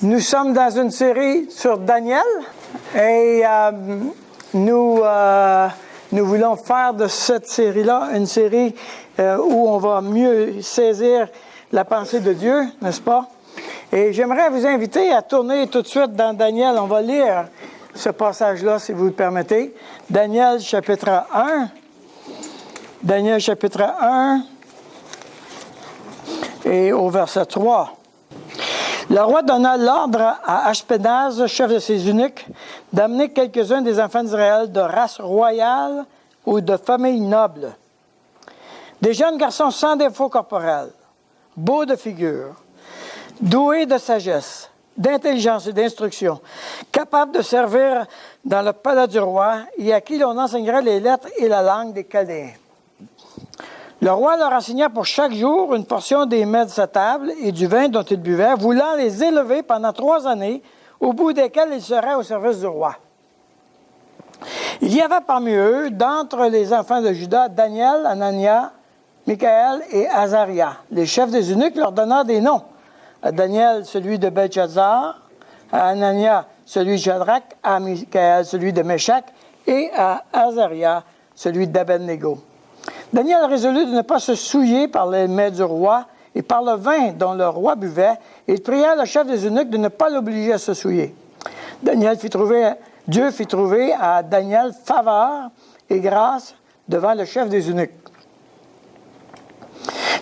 Nous sommes dans une série sur Daniel et nous voulons faire de cette série-là une série où on va mieux saisir la pensée de Dieu, n'est-ce pas? Et j'aimerais vous inviter à tourner tout de suite dans Daniel. On va lire ce passage-là, si vous le permettez. Daniel, chapitre 1. Daniel, chapitre 1 et au verset 3. Le roi donna l'ordre à Ashpenaz, chef de ses eunuques, d'amener quelques-uns des enfants d'Israël de race royale ou de famille noble. Des jeunes garçons sans défaut corporel, beaux de figure, doués de sagesse, d'intelligence et d'instruction, capables de servir dans le palais du roi et à qui l'on enseignerait les lettres et la langue des Chaldéens. Le roi leur assigna pour chaque jour une portion des mets de sa table et du vin dont ils buvaient, voulant les élever pendant 3 années, au bout desquelles ils seraient au service du roi. Il y avait parmi eux, d'entre les enfants de Juda, Daniel, Anania, Michaël et Azaria. Les chefs des eunuques leur donnèrent des noms. À Daniel, celui de Belchazzar, à Anania, celui de Shadrach, à Michaël, celui de Meshach, et à Azaria, celui d'Abednego. Daniel résolut de ne pas se souiller par les mets du roi et par le vin dont le roi buvait, et il pria le chef des eunuques de ne pas l'obliger à se souiller. Dieu fit trouver à Daniel faveur et grâce devant le chef des eunuques.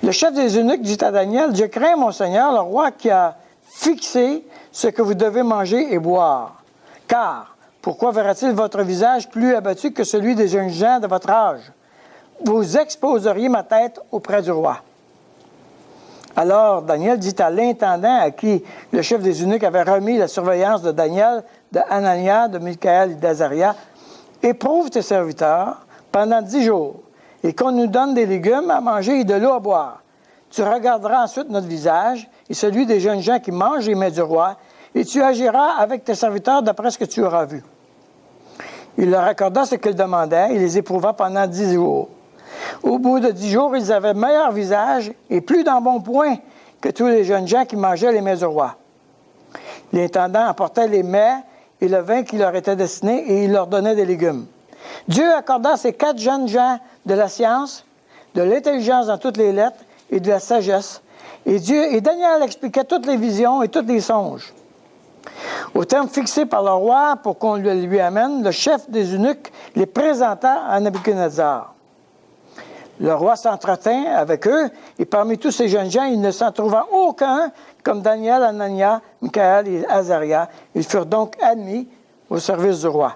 Le chef des eunuques dit à Daniel, « Je crains, mon Seigneur, le roi qui a fixé ce que vous devez manger et boire. Car, pourquoi verra-t-il votre visage plus abattu que celui des jeunes gens de votre âge? Vous exposeriez ma tête auprès du roi. » Alors Daniel dit à l'intendant à qui le chef des eunuques avait remis la surveillance de Daniel, de Anania, de Michaël et d'Azaria, « Éprouve tes serviteurs pendant 10 jours, et qu'on nous donne des légumes à manger et de l'eau à boire. Tu regarderas ensuite notre visage et celui des jeunes gens qui mangent les mets du roi, et tu agiras avec tes serviteurs d'après ce que tu auras vu. » Il leur accorda ce qu'ils demandaient et les éprouva pendant 10 jours. Au bout de 10 jours, ils avaient meilleur visage et plus d'embonpoint que tous les jeunes gens qui mangeaient les mets du roi. L'intendant apportait les mets et le vin qui leur était destiné et il leur donnait des légumes. Dieu accorda à ces 4 jeunes gens de la science, de l'intelligence dans toutes les lettres et de la sagesse. Et Daniel expliquait toutes les visions et tous les songes. Au terme fixé par le roi pour qu'on lui amène, le chef des eunuques les présenta à Nabuchodonosor. Le roi s'entretint avec eux, et parmi tous ces jeunes gens, il ne s'en trouva aucun comme Daniel, Anania, Michaël et Azaria. Ils furent donc admis au service du roi.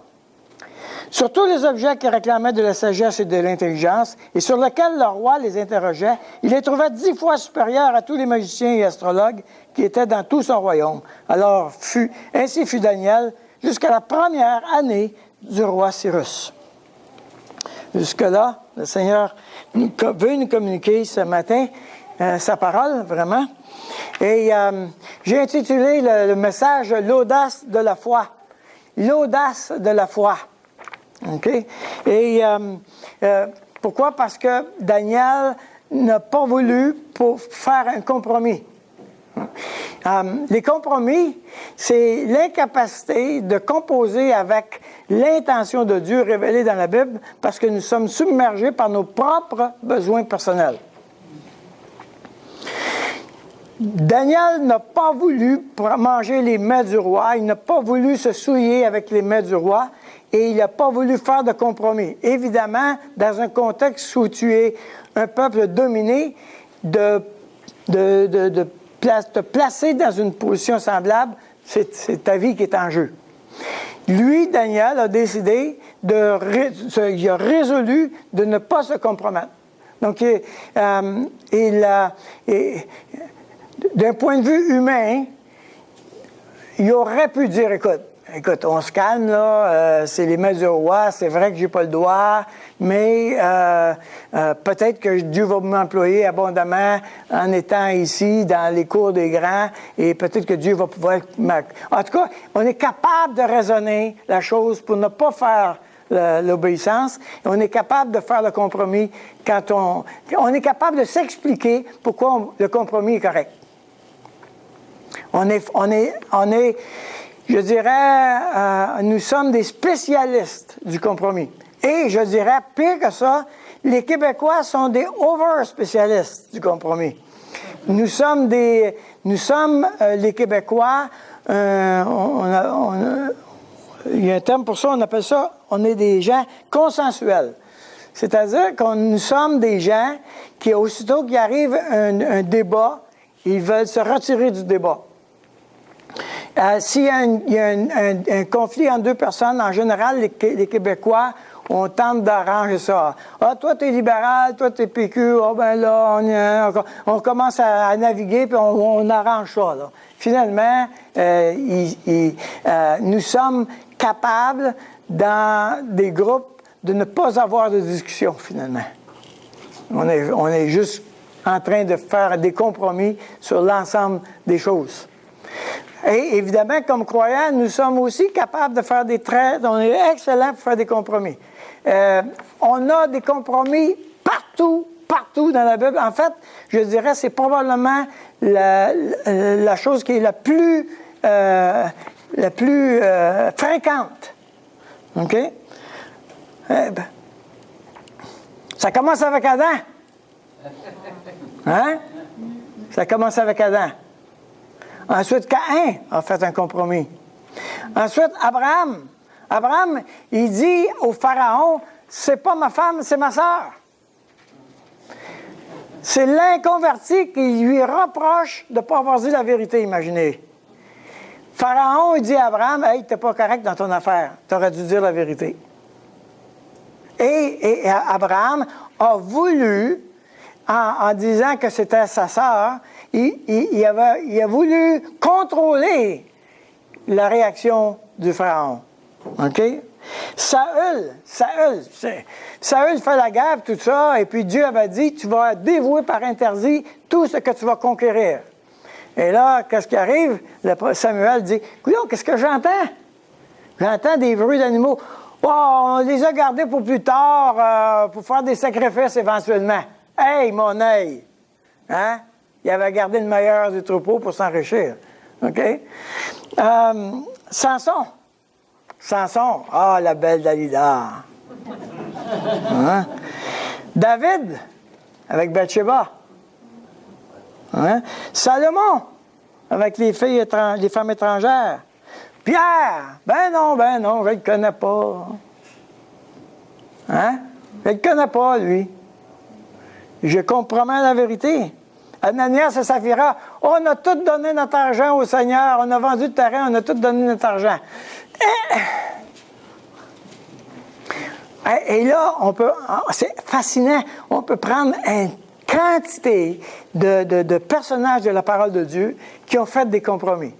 Sur tous les objets qui réclamaient de la sagesse et de l'intelligence, et sur lesquels le roi les interrogeait, il les trouva 10 fois supérieurs à tous les magiciens et astrologues qui étaient dans tout son royaume. Ainsi fut Daniel jusqu'à la première année du roi Cyrus. Jusque-là, le Seigneur veut nous communiquer ce matin sa parole, vraiment. Et j'ai intitulé le message « L'audace de la foi ». L'audace de la foi. OK? Et pourquoi? Parce que Daniel n'a pas voulu faire un compromis. Les compromis, c'est l'incapacité de composer avec l'intention de Dieu révélée dans la Bible parce que nous sommes submergés par nos propres besoins personnels. Daniel n'a pas voulu manger les mets du roi, il n'a pas voulu se souiller avec les mets du roi et il n'a pas voulu faire de compromis. Évidemment, dans un contexte où tu es un peuple dominé, de te placer dans une position semblable, c'est ta vie qui est en jeu. Lui, Daniel, a décidé, il a résolu de ne pas se compromettre. Donc, d'un point de vue humain, il aurait pu dire, écoute, on se calme, là, c'est les mets du roi, c'est vrai que j'ai pas le droit, mais peut-être que Dieu va m'employer abondamment en étant ici, dans les cours des grands, et peut-être que Dieu va pouvoir... En tout cas, on est capable de raisonner la chose pour ne pas faire l'obéissance, et on est capable de faire le compromis quand on est capable de s'expliquer pourquoi le compromis est correct. Je dirais, nous sommes des spécialistes du compromis. Et je dirais, pire que ça, les Québécois sont des over-spécialistes du compromis. Nous sommes, les Québécois, il y a un terme pour ça, on appelle ça, on est des gens consensuels. C'est-à-dire que nous sommes des gens qui, aussitôt qu'il arrive un débat, ils veulent se retirer du débat. S'il y a un conflit entre deux personnes, en général, les Québécois, on tente d'arranger ça. Ah, toi, t'es libéral, toi, t'es PQ. Ah, ben là, on commence à naviguer, puis on arrange ça, là. Finalement, nous sommes capables, dans des groupes, de ne pas avoir de discussion, finalement. On est juste en train de faire des compromis sur l'ensemble des choses. Et évidemment, comme croyants, nous sommes aussi capables de faire des traits. On est excellents pour faire des compromis. On a des compromis partout dans la Bible. En fait, je dirais, c'est probablement la chose qui est la plus fréquente. OK? Ça commence avec Adam. Hein? Ça commence avec Adam. Ensuite, Caïn a fait un compromis. Ensuite, Abraham. Abraham, il dit au Pharaon, c'est pas ma femme, c'est ma sœur. C'est l'inconverti qui lui reproche de ne pas avoir dit la vérité, imaginez. Pharaon, il dit à Abraham, hey, t'es pas correct dans ton affaire, tu aurais dû dire la vérité. Et Abraham a voulu, en disant que c'était sa sœur, il a voulu contrôler la réaction du Pharaon. OK? Saül fait la guerre, tout ça, et puis Dieu avait dit, tu vas dévouer par interdit tout ce que tu vas conquérir. Et là, qu'est-ce qui arrive? Samuel dit, écoute, qu'est-ce que j'entends? J'entends des bruits d'animaux. Oh, on les a gardés pour plus tard, pour faire des sacrifices éventuellement. Hey, mon œil! Hein? Il avait gardé le meilleur du troupeau pour s'enrichir. OK? Samson, ah, la belle Dalila. Hein? David, avec Bathsheba. Hein? Salomon, avec les femmes étrangères. Pierre, ben non, je ne le connais pas. Hein? Je ne le connais pas, lui. Je compromets la vérité. Ananias et Saphira, on a tout donné notre argent au Seigneur, on a vendu le terrain, on a tout donné notre argent. Et là, c'est fascinant, on peut prendre une quantité de personnages de la parole de Dieu qui ont fait des compromis.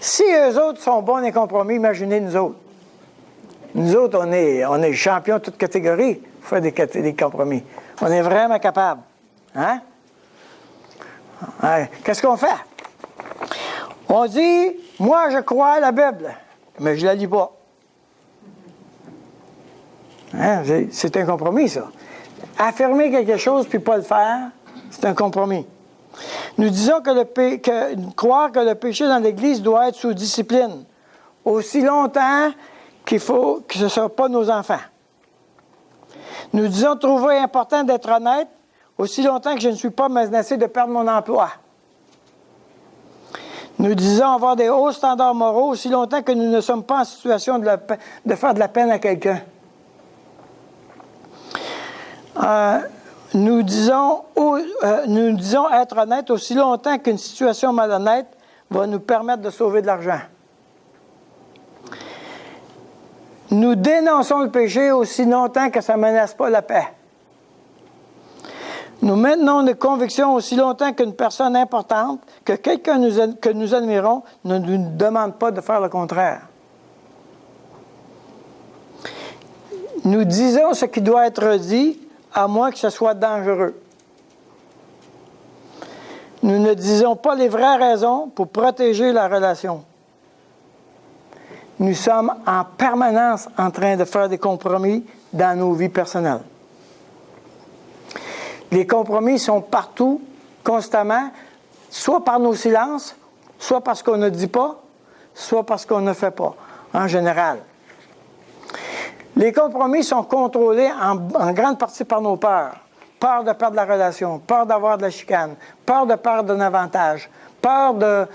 Si eux autres sont bons des compromis, imaginez nous autres. Nous autres, on est champions de toute catégorie pour faire des compromis. On est vraiment capables. Hein? Qu'est-ce qu'on fait? On dit, moi, je crois à la Bible, mais je ne la lis pas. Hein? C'est un compromis, ça. Affirmer quelque chose puis pas le faire, c'est un compromis. Nous disons croire que le péché dans l'Église doit être sous discipline, aussi longtemps qu'il faut que ce ne soit pas nos enfants. Nous disons trouver important d'être honnête, aussi longtemps que je ne suis pas menacé de perdre mon emploi. Nous disons avoir des hauts standards moraux, aussi longtemps que nous ne sommes pas en situation de faire de la peine à quelqu'un. Nous disons être honnêtes aussi longtemps qu'une situation malhonnête va nous permettre de sauver de l'argent. Nous dénonçons le péché aussi longtemps que ça ne menace pas la paix. Nous maintenons des convictions aussi longtemps qu'une personne importante, que quelqu'un que nous admirons, ne nous demande pas de faire le contraire. Nous disons ce qui doit être dit, à moins que ce soit dangereux. Nous ne disons pas les vraies raisons pour protéger la relation. Nous sommes en permanence en train de faire des compromis dans nos vies personnelles. Les compromis sont partout, constamment, soit par nos silences, soit parce qu'on ne dit pas, soit parce qu'on ne fait pas, en général. Les compromis sont contrôlés en grande partie par nos peurs. Peur de perdre la relation, peur d'avoir de la chicane, peur de perdre un avantage, peur de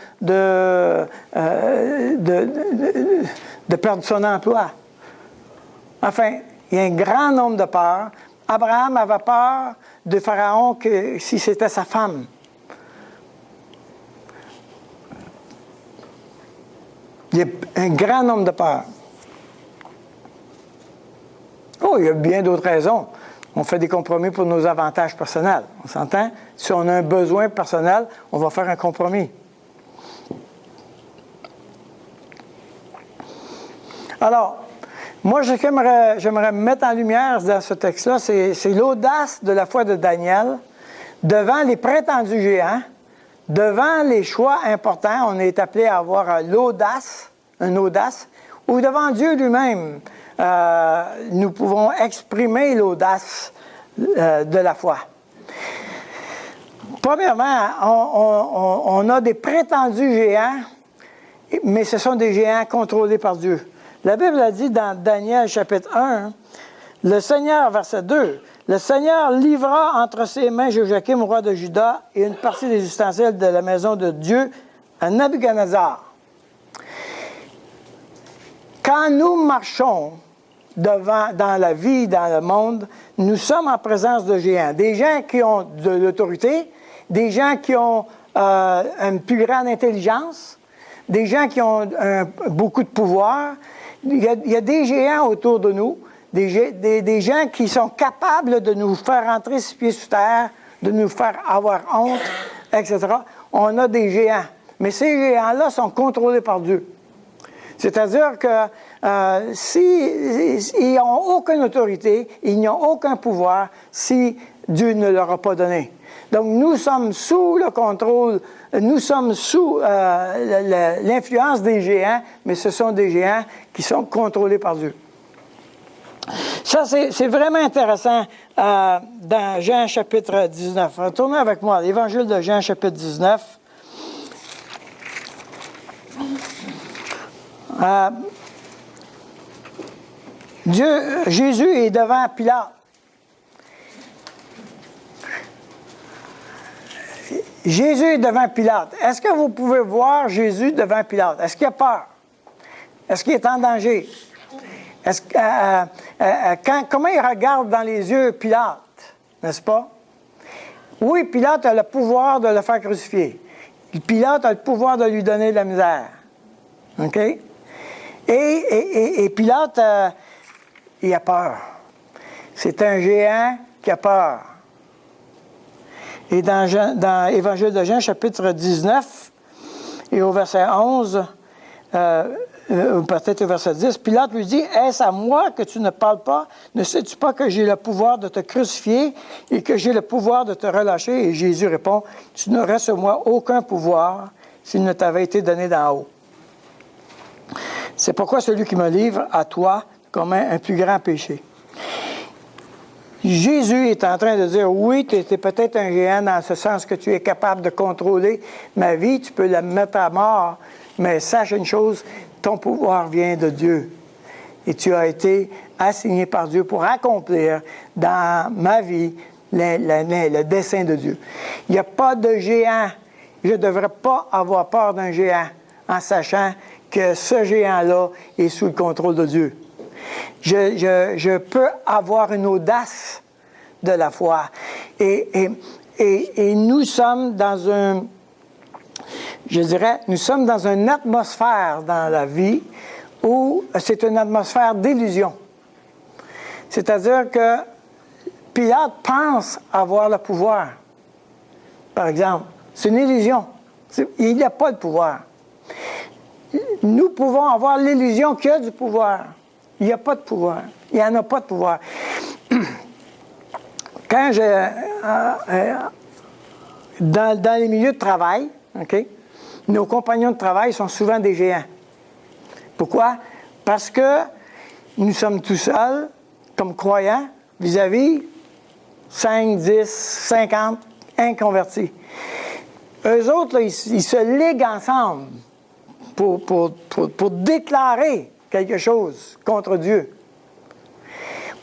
perdre son emploi. Enfin, il y a un grand nombre de peurs. Abraham avait peur de Pharaon que si c'était sa femme. Il y a un grand nombre de peurs. Oh, il y a bien d'autres raisons. On fait des compromis pour nos avantages personnels. On s'entend? Si on a un besoin personnel, on va faire un compromis. Alors, moi, j'aimerais mettre en lumière dans ce texte-là, c'est l'audace de la foi de Daniel devant les prétendus géants, devant les choix importants. On est appelé à avoir l'audace, une audace, ou devant Dieu lui-même. Nous pouvons exprimer l'audace de la foi. Premièrement, on a des prétendus géants, mais ce sont des géants contrôlés par Dieu. La Bible a dit dans Daniel chapitre 1, le Seigneur, verset 2, le Seigneur livra entre ses mains Joachim, roi de Juda, et une partie des ustensiles de la maison de Dieu à Nabuchodonosor. Quand nous marchons dans la vie, dans le monde, nous sommes en présence de géants. Des gens qui ont de l'autorité, des gens qui ont une plus grande intelligence, des gens qui ont beaucoup de pouvoir. Il y a des géants autour de nous, des gens qui sont capables de nous faire rentrer 6 pieds sous terre, de nous faire avoir honte, etc. On a des géants. Mais ces géants-là sont contrôlés par Dieu. C'est-à-dire que s'ils n'ont aucune autorité, ils n'ont aucun pouvoir si Dieu ne leur a pas donné. Donc, nous sommes sous le contrôle, nous sommes sous l'influence des géants, mais ce sont des géants qui sont contrôlés par Dieu. Ça, c'est vraiment intéressant dans Jean chapitre 19. Retournez avec moi à l'Évangile de Jean chapitre 19. Jésus est devant Pilate. Jésus est devant Pilate. Est-ce que vous pouvez voir Jésus devant Pilate? Est-ce qu'il a peur? Est-ce qu'il est en danger? Comment il regarde dans les yeux Pilate? N'est-ce pas? Oui, Pilate a le pouvoir de le faire crucifier. Pilate a le pouvoir de lui donner de la misère. OK? Et Pilate, il a peur. C'est un géant qui a peur. Et dans l'Évangile de Jean, chapitre 19, et au verset 11, peut-être au verset 10, Pilate lui dit, « Est-ce à moi que tu ne parles pas? Ne sais-tu pas que j'ai le pouvoir de te crucifier et que j'ai le pouvoir de te relâcher? » Et Jésus répond, « Tu n'aurais sur moi aucun pouvoir s'il ne t'avait été donné d'en haut. C'est pourquoi celui qui me livre à toi commet un plus grand péché. » Jésus est en train de dire, oui, tu es peut-être un géant dans ce sens que tu es capable de contrôler ma vie, tu peux la mettre à mort, mais sache une chose, ton pouvoir vient de Dieu. Et tu as été assigné par Dieu pour accomplir dans ma vie le dessein de Dieu. Il n'y a pas de géant. Je ne devrais pas avoir peur d'un géant en sachant que ce géant-là est sous le contrôle de Dieu. Je peux avoir une audace de la foi. Et nous sommes dans nous sommes dans une atmosphère dans la vie où c'est une atmosphère d'illusion. C'est-à-dire que Pilate pense avoir le pouvoir. Par exemple, c'est une illusion. Il n'a pas de pouvoir. Nous pouvons avoir l'illusion qu'il y a du pouvoir. Il n'y a pas de pouvoir. Il n'y en a pas de pouvoir. Quand dans les milieux de travail, OK, nos compagnons de travail sont souvent des géants. Pourquoi? Parce que nous sommes tout seuls, comme croyants, vis-à-vis 5, 10, 50 inconvertis. eux autres, là, ils se liguent ensemble pour déclarer quelque chose contre Dieu.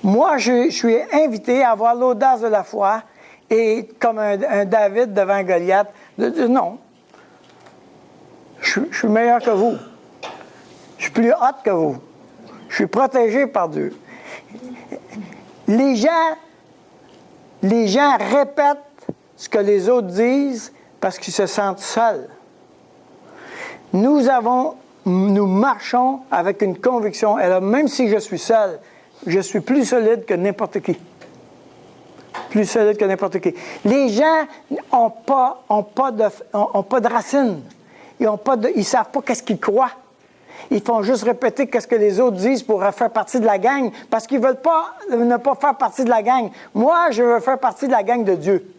Moi, je suis invité à avoir l'audace de la foi et, comme un David devant Goliath, de dire non. Je suis meilleur que vous. Je suis plus hot que vous. Je suis protégé par Dieu. Les gens répètent ce que les autres disent parce qu'ils se sentent seuls. Nous marchons avec une conviction. Alors, même si je suis seul, je suis plus solide que n'importe qui. Plus solide que n'importe qui. Les gens n'ont pas de racines. Ils ne savent pas qu'est-ce qu'ils croient. Ils font juste répéter qu'est-ce que les autres disent pour faire partie de la gang, parce qu'ils ne veulent pas ne pas faire partie de la gang. Moi, je veux faire partie de la gang de Dieu.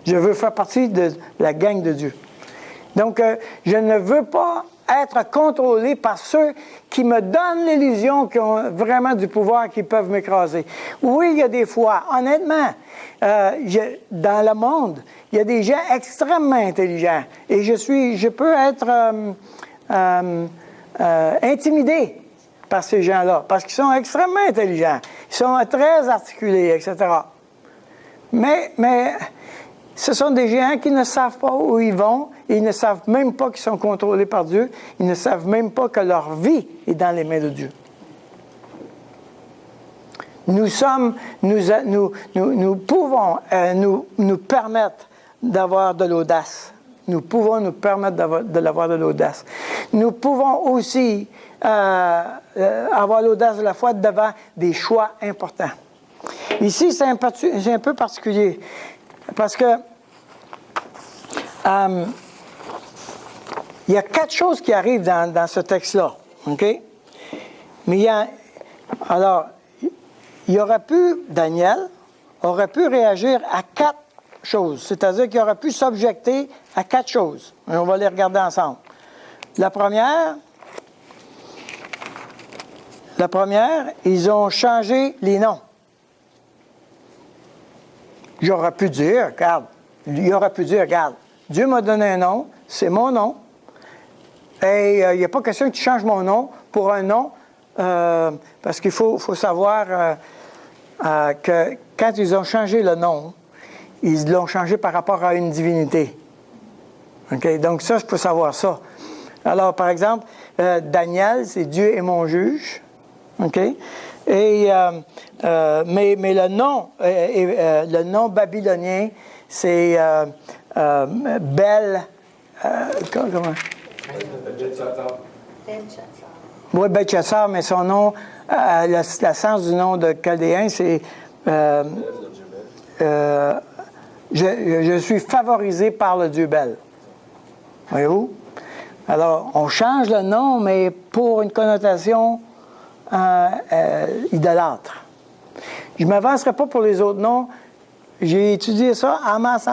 Je veux faire partie de la gang de Dieu. Donc, je ne veux pas être contrôlé par ceux qui me donnent l'illusion qu'ils ont vraiment du pouvoir, qui peuvent m'écraser. Oui, il y a des fois, honnêtement, dans le monde, il y a des gens extrêmement intelligents. Et je peux être intimidé par ces gens-là, parce qu'ils sont extrêmement intelligents. Ils sont très articulés, etc. Mais ce sont des gens qui ne savent pas où ils vont, et ils ne savent même pas qu'ils sont contrôlés par Dieu, ils ne savent même pas que leur vie est dans les mains de Dieu. Nous pouvons nous permettre d'avoir de l'audace. Nous pouvons nous permettre d'avoir de l'audace. Nous pouvons aussi avoir l'audace de la foi devant des choix importants. Ici, c'est un peu particulier. Parce que il y a 4 choses qui arrivent dans ce texte-là. OK? Mais Daniel aurait pu réagir à 4 choses. C'est-à-dire qu'il aurait pu s'objecter à 4 choses. Et on va les regarder ensemble. La première, ils ont changé les noms. Il aurait pu dire, regarde, Dieu m'a donné un nom, c'est mon nom, et il n'y a pas question que tu changes mon nom pour un nom, parce qu'il faut savoir que quand ils ont changé le nom, ils l'ont changé par rapport à une divinité. Okay? Donc ça, il faut savoir ça. Alors, par exemple, Daniel, c'est Dieu est mon juge. Okay? Et, mais le nom babylonien, c'est comment? Oui, Belshazzar, mais son nom, le sens du nom de Chaldéen, c'est je suis favorisé par le Dieu Bel. Voyez-vous? Alors, on change le nom, mais pour une connotation idolâtre. Je ne m'avancerai pas pour les autres noms. J'ai étudié ça en masse,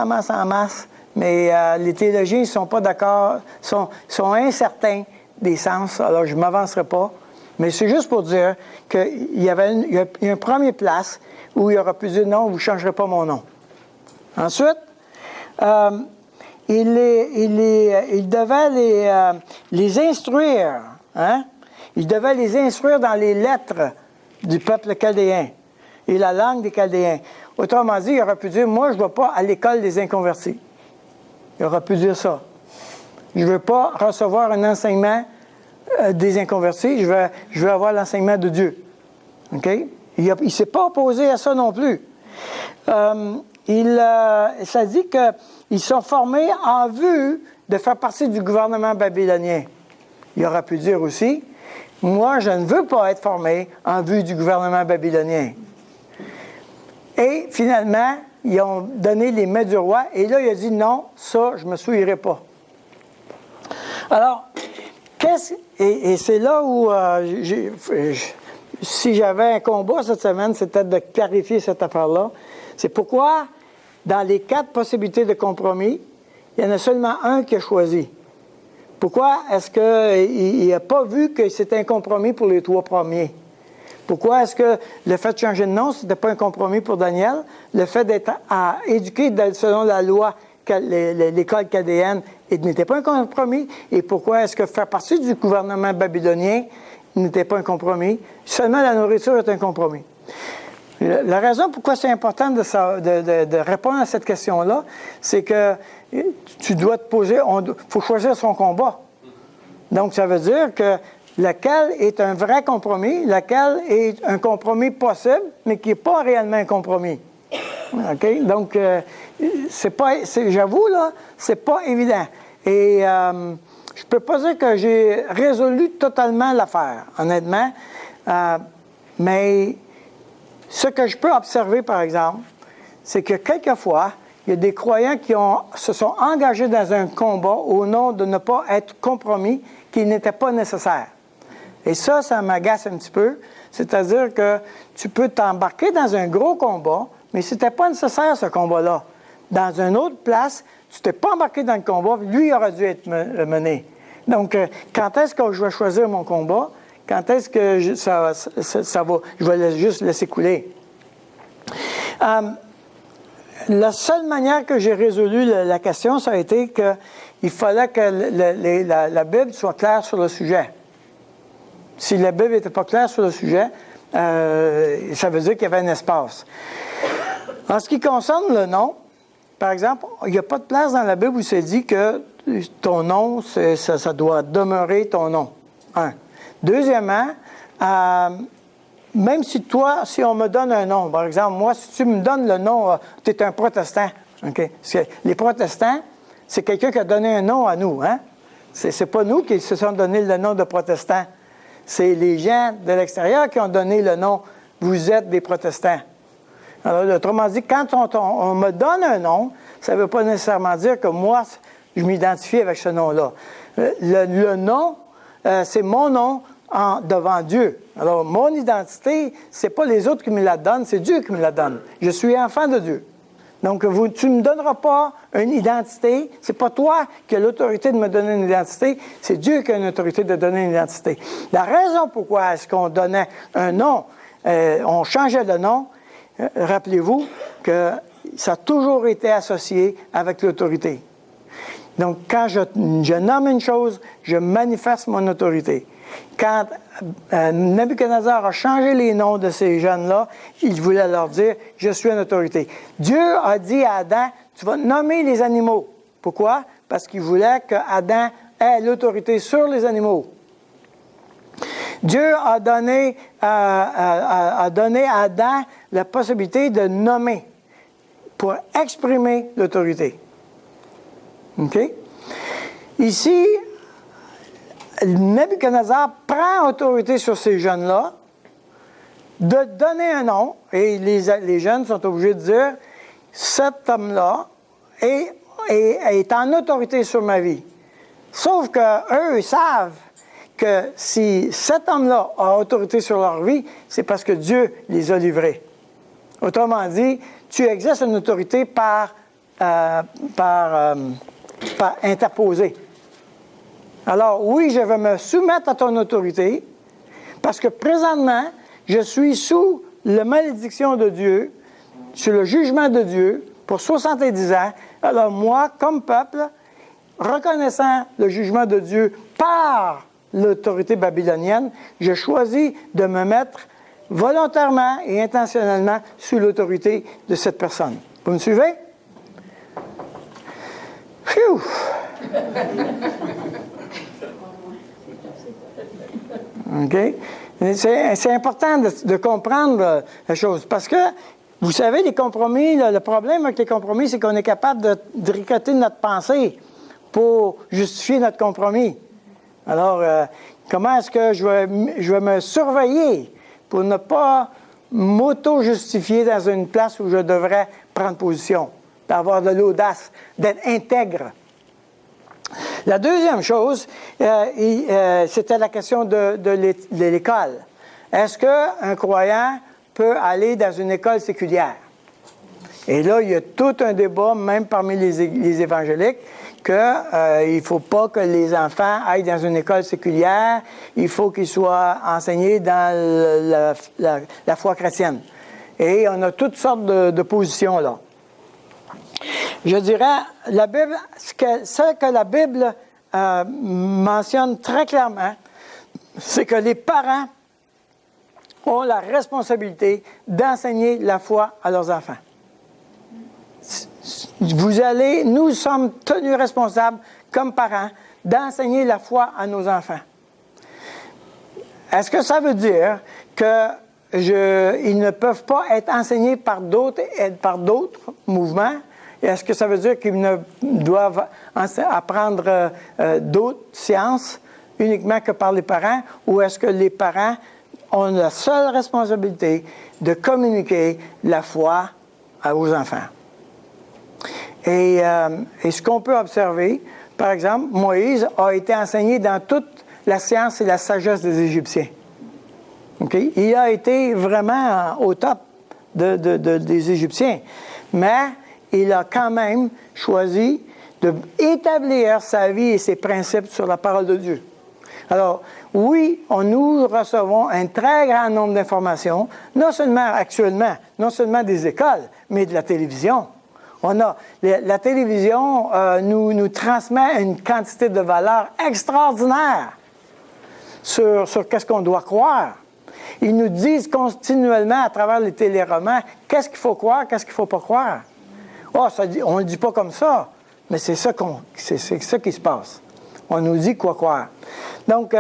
mais les théologiens ne sont pas d'accord, sont incertains des sens, alors je ne m'avancerai pas. Mais c'est juste pour dire qu'il y a une première place où il aurait pu dire non, vous ne changerez pas mon nom. Ensuite, il devait les instruire. Hein? Il devait les instruire dans les lettres du peuple chaldéen et la langue des Chaldéens. Autrement dit, il aurait pu dire, moi, je ne vais pas à l'école des inconvertis. Il aurait pu dire ça. Je ne veux pas recevoir un enseignement des inconvertis, je veux avoir l'enseignement de Dieu. OK? Il ne s'est pas opposé à ça non plus. Ça dit qu'ils sont formés en vue de faire partie du gouvernement babylonien. Il aurait pu dire aussi, moi, je ne veux pas être formé en vue du gouvernement babylonien. Et finalement, ils ont donné les mains du roi, et là, il a dit non, ça, je ne me souillerai pas. Alors, et c'est là où, si j'avais un combat cette semaine, c'était de clarifier cette affaire-là. C'est pourquoi, dans les 4 possibilités de compromis, il y en a seulement un qui a choisi. Pourquoi est-ce qu'il n'a pas vu que c'était un compromis pour les 3 premiers? Pourquoi est-ce que le fait de changer de nom, ce n'était pas un compromis pour Daniel? Le fait d'être éduqué selon la loi, l'école chaldéenne, n'était pas un compromis. Et pourquoi est-ce que faire partie du gouvernement babylonien n'était pas un compromis? Seulement la nourriture est un compromis. La raison pourquoi c'est important de répondre à cette question-là, c'est que tu dois te poser, il faut choisir son combat. Donc, ça veut dire que lequel est un vrai compromis, lequel est un compromis possible, mais qui n'est pas réellement un compromis. OK? Donc, j'avoue, là, c'est pas évident. Et je peux pas dire que j'ai résolu totalement l'affaire, honnêtement. Mais ce que je peux observer, par exemple, c'est que quelquefois, il y a des croyants qui se sont engagés dans un combat au nom de ne pas être compromis, qui n'était pas nécessaire. Et ça m'agace un petit peu. C'est-à-dire que tu peux t'embarquer dans un gros combat, mais ce n'était pas nécessaire, ce combat-là. Dans une autre place, tu t'es pas embarqué dans le combat, lui, il aurait dû être mené. Donc, quand est-ce que je vais choisir mon combat? Quand est-ce que ça va? Je vais juste laisser couler. La seule manière que j'ai résolu la question, ça a été qu'il fallait que la Bible soit claire sur le sujet. Si la Bible n'était pas claire sur le sujet, ça veut dire qu'il y avait un espace. En ce qui concerne le nom, par exemple, il n'y a pas de place dans la Bible où c'est dit que ton nom, ça doit demeurer ton nom. Un. Deuxièmement, même si on me donne un nom, par exemple, moi, si tu me donnes le nom, tu es un protestant. Okay? Parce que les protestants, c'est quelqu'un qui a donné un nom à nous. Hein? C'est pas nous qui se sont donné le nom de protestants. C'est les gens de l'extérieur qui ont donné le nom « vous êtes des protestants ». Alors, autrement dit, quand on me donne un nom, ça ne veut pas nécessairement dire que moi, je m'identifie avec ce nom-là. Le nom, c'est mon nom devant Dieu. Alors, mon identité, ce n'est pas les autres qui me la donnent, c'est Dieu qui me la donne. Je suis enfant de Dieu. Donc, tu ne me donneras pas une identité. C'est pas toi qui as l'autorité de me donner une identité, c'est Dieu qui a l'autorité de donner une identité. La raison pourquoi est-ce qu'on donnait un nom, on changeait de nom, rappelez-vous que ça a toujours été associé avec l'autorité. Donc, quand je nomme une chose, je manifeste mon autorité. Quand Nebuchadnezzar a changé les noms de ces jeunes-là, il voulait leur dire « Je suis une autorité ». Dieu a dit à Adam « Tu vas nommer les animaux ». Pourquoi? Parce qu'il voulait qu'Adam ait l'autorité sur les animaux. Dieu a donné à Adam la possibilité de nommer pour exprimer l'autorité. OK? Ici, Nebuchadnezzar prend autorité sur ces jeunes-là, de donner un nom, et les jeunes sont obligés de dire « Cet homme-là est en autorité sur ma vie ». Sauf qu'eux, ils savent que si cet homme-là a autorité sur leur vie, c'est parce que Dieu les a livrés. Autrement dit, tu exerces une autorité par interposée. Alors, oui, je vais me soumettre à ton autorité, parce que présentement, je suis sous la malédiction de Dieu, sur le jugement de Dieu, pour 70 ans. Alors, moi, comme peuple, reconnaissant le jugement de Dieu par l'autorité babylonienne, je choisis de me mettre volontairement et intentionnellement sous l'autorité de cette personne. Vous me suivez? Phew! OK? C'est important de comprendre la chose. Parce que, vous savez, les compromis, le problème avec les compromis, c'est qu'on est capable de tricoter notre pensée pour justifier notre compromis. Alors, comment est-ce que je vais me surveiller pour ne pas m'auto-justifier dans une place où je devrais prendre position, d'avoir de l'audace, d'être intègre? La deuxième chose, c'était la question de l'école. Est-ce qu'un croyant peut aller dans une école séculière? Et là, il y a tout un débat, même parmi les évangéliques, qu'il ne faut pas que les enfants aillent dans une école séculière, il faut qu'ils soient enseignés dans la foi chrétienne. Et on a toutes sortes de positions là. Je dirais, la Bible, ce que la Bible mentionne très clairement, c'est que les parents ont la responsabilité d'enseigner la foi à leurs enfants. Nous sommes tenus responsables, comme parents, d'enseigner la foi à nos enfants. Est-ce que ça veut dire qu'ils ne peuvent pas être enseignés par d'autres mouvements? Est-ce que ça veut dire qu'ils ne doivent apprendre d'autres sciences uniquement que par les parents? Ou est-ce que les parents ont la seule responsabilité de communiquer la foi aux enfants? Et ce qu'on peut observer, par exemple, Moïse a été enseigné dans toute la science et la sagesse des Égyptiens. Okay? Il a été vraiment au top des Égyptiens. Mais il a quand même choisi d'établir sa vie et ses principes sur la parole de Dieu. Alors, oui, nous recevons un très grand nombre d'informations, non seulement actuellement, non seulement des écoles, mais de la télévision. La télévision nous transmet une quantité de valeurs extraordinaire sur qu'est-ce qu'on doit croire. Ils nous disent continuellement à travers les téléromans qu'est-ce qu'il faut croire, qu'est-ce qu'il ne faut pas croire. Oh, on ne le dit pas comme ça, mais c'est ça qui se passe. On nous dit quoi croire. Donc,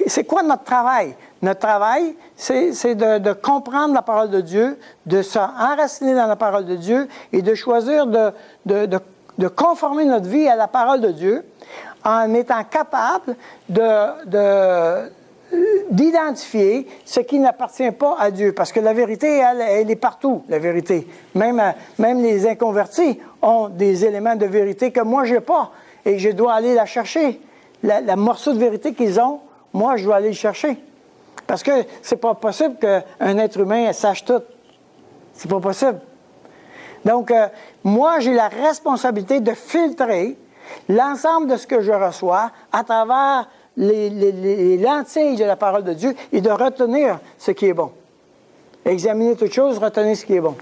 c'est quoi notre travail? Notre travail, c'est de comprendre la parole de Dieu, de s'enraciner dans la parole de Dieu et de choisir de conformer notre vie à la parole de Dieu en étant capable d'identifier ce qui n'appartient pas à Dieu. Parce que la vérité, elle est partout, la vérité. Même les inconvertis ont des éléments de vérité que moi, je n'ai pas. Et je dois aller la chercher. La morceau de vérité qu'ils ont, moi, je dois aller le chercher. Parce que c'est pas possible qu'un être humain sache tout. C'est pas possible. Donc, moi, j'ai la responsabilité de filtrer l'ensemble de ce que je reçois à travers les lentilles de la parole de Dieu et de retenir ce qui est bon. Examiner toutes choses, retenir ce qui est bon.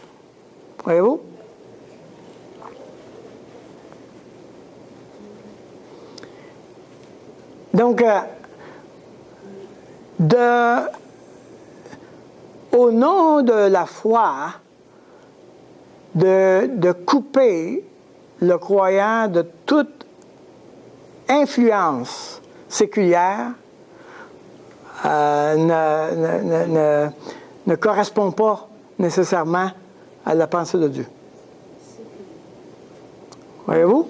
Voyez-vous? Donc, au nom de la foi, de couper le croyant de toute influence séculière ne correspond pas nécessairement à la pensée de Dieu. Voyez-vous?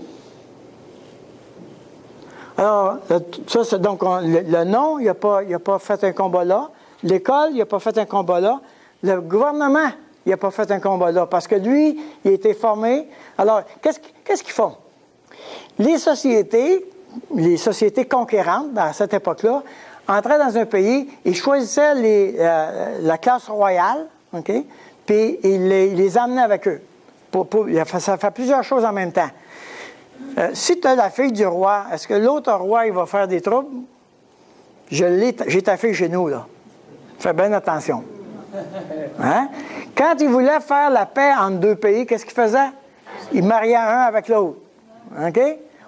Alors, ça, donc, le nom, il n'a pas fait un combat là. L'école, il n'a pas fait un combat là. Le gouvernement, il n'a pas fait un combat là. Parce que lui, il a été formé. Alors, qu'est-ce qu'ils font? Les sociétés conquérantes, à cette époque-là, entraient dans un pays, ils choisissaient la classe royale, OK? Puis ils les emmenaient avec eux. Ça fait plusieurs choses en même temps. Si tu as la fille du roi, est-ce que l'autre roi, il va faire des troubles? J'ai ta fille chez nous, là. Fais bien attention. Hein? Quand il voulait faire la paix entre deux pays, qu'est-ce qu'il faisait? Il mariait un avec l'autre. OK?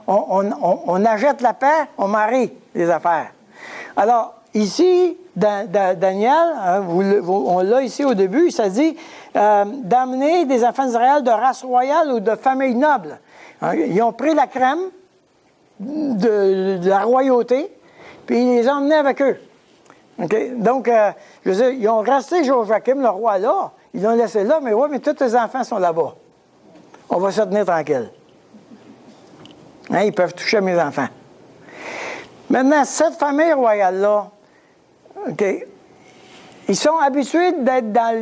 On achète la paix, on marie les affaires. Alors, ici, Daniel, hein, on l'a ici au début, ça dit d'amener des enfants d'Israël de race royale ou de famille noble. Ils ont pris la crème de la royauté, puis ils les ont emmenés avec eux. Okay? Donc, je veux dire, ils ont resté Joachim, le roi, là. Ils l'ont laissé là, mais oui, mais tous les enfants sont là-bas. On va se tenir tranquille. Hein, ils peuvent toucher mes enfants. Maintenant, cette famille royale-là, OK, ils sont habitués d'être dans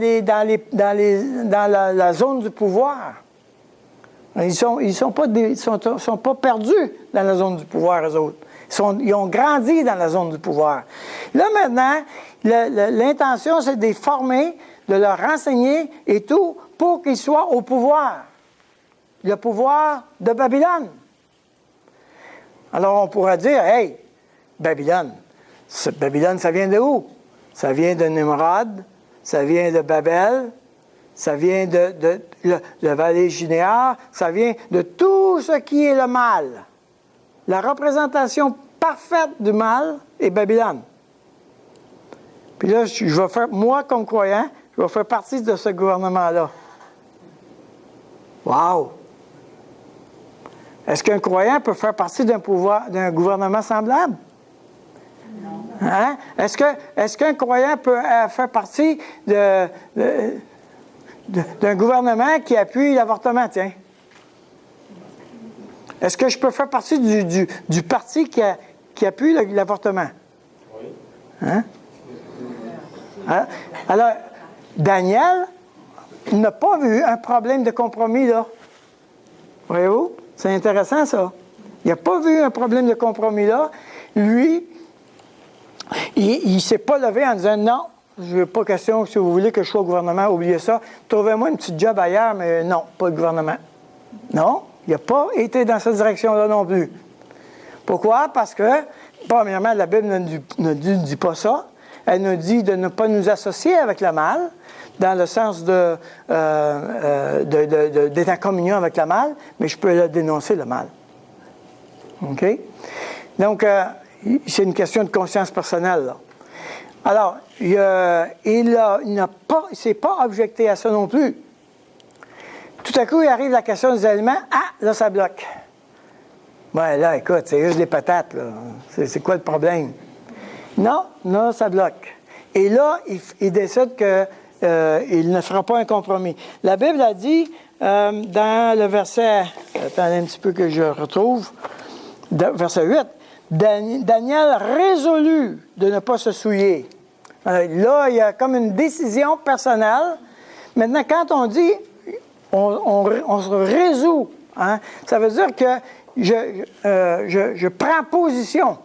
la zone du pouvoir. Ils sont pas perdus dans la zone du pouvoir, eux autres. Ils ont grandi dans la zone du pouvoir. Là, maintenant, l'intention, c'est de les former, de leur enseigner et tout, pour qu'ils soient au pouvoir. le pouvoir de Babylone. Alors, on pourra dire, hey, Babylone, Babylone, ça vient de où? Ça vient de Nimrod, ça vient de Babel, ça vient de la vallée Ginéar, ça vient de tout ce qui est le mal. La représentation parfaite du mal est Babylone. Puis là, je vais faire, moi, comme croyant, je vais faire partie de ce gouvernement-là. Wow! Est-ce qu'un croyant peut faire partie d'un gouvernement semblable? Non. Hein? Est-ce qu'un croyant peut faire partie d'un gouvernement qui appuie l'avortement, tiens? Est-ce que je peux faire partie du parti qui appuie l'avortement? Oui. Hein? Alors, Daniel n'a pas vu un problème de compromis, là. Voyez-vous? C'est intéressant, ça. Il n'a pas vu un problème de compromis, là. Lui, il ne s'est pas levé en disant, non, je n'ai pas question, si vous voulez que je sois au gouvernement, oubliez ça. Trouvez-moi une petite job ailleurs, mais non, pas le gouvernement. Non, il n'a pas été dans cette direction-là non plus. Pourquoi? Parce que, premièrement, la Bible ne dit pas ça. Elle nous dit de ne pas nous associer avec le mal, dans le sens d'être en communion avec le mal, mais je peux le dénoncer, le mal. OK? Donc, c'est une question de conscience personnelle, là. Alors, il ne s'est pas objecté à ça non plus. Tout à coup, il arrive la question des aliments. Ah, là, ça bloque. Ouais, là, écoute, c'est juste des patates, là. C'est quoi le problème? Non, ça bloque. Et là, il décide qu'il ne fera pas un compromis. La Bible a dit, dans le verset, attendez un petit peu que je retrouve, verset 8, Daniel résolut de ne pas se souiller. Là, il y a comme une décision personnelle. Maintenant, quand on dit, on se résout, hein, ça veut dire que je prends position.